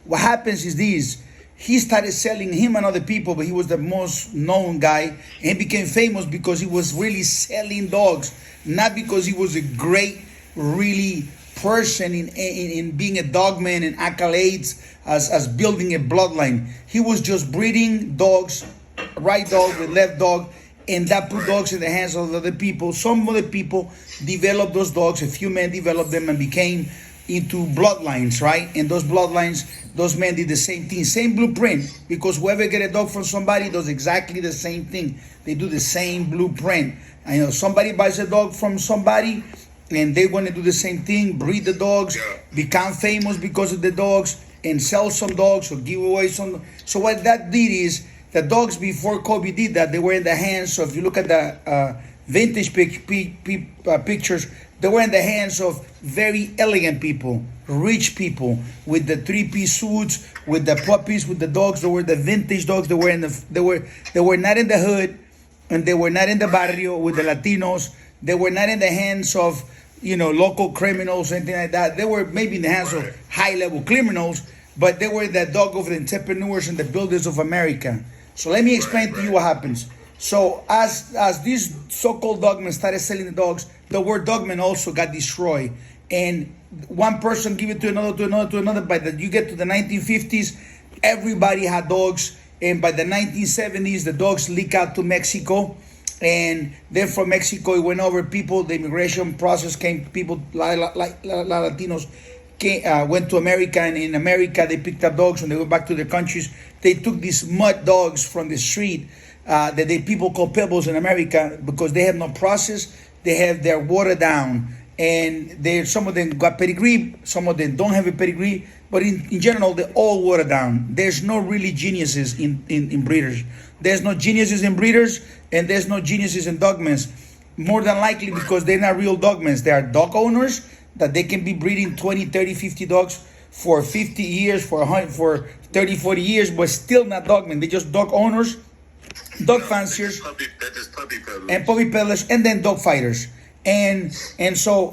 what happens is this. He started selling him and other people, but he was the most known guy. And he became famous because he was really selling dogs, not because he was a great, really person in being a dogman and accolades as building a bloodline. He was just breeding dogs, right dog with left dog, and that put dogs in the hands of other people. Some other people developed those dogs. A few men developed them and became into bloodlines, right? And those bloodlines, those men did the same thing, same blueprint, because whoever get a dog from somebody does exactly the same thing. They do the same blueprint. I know somebody buys a dog from somebody and they want to do the same thing, breed the dogs, become famous because of the dogs, and sell some dogs or give away some. So what that did is, the dogs before Colby did that, they were in the hands of, you look at the vintage pictures, they were in the hands of very elegant people, rich people, with the three-piece suits, with the puppies, with the dogs. They were the vintage dogs. They were not in the hood, and they were not in the barrio with the Latinos. They were not in the hands of, local criminals or anything like that. They were maybe in the hands of high-level criminals, but they were the dog of the entrepreneurs and the builders of America. So let me explain to you what happens. So as these so-called dogmen started selling the dogs, the word dogman also got destroyed. And one person give it to another. By the you get to the 1950s, everybody had dogs. And by the 1970s, the dogs leak out to Mexico. And then from Mexico, it went over. The immigration process came, people like Latinos went to America, and in America they picked up dogs. When they went back to their countries, they took these mud dogs from the street that people call Pitbulls in America, because they have no process. They're watered down, and some of them got pedigree, some of them don't have a pedigree, but in general they're all watered down. There's no really geniuses in breeders. There's no geniuses in breeders, and there's no geniuses in dogmen. More than likely because they're not real dogmen. They are dog owners that they can be breeding 20, 30, 50 dogs for 50 years, for 30, 40 years, but still not dogmen. They're just dog owners, dog fanciers, Puppy peddlers. and puppy peddlers, and then dog fighters. And so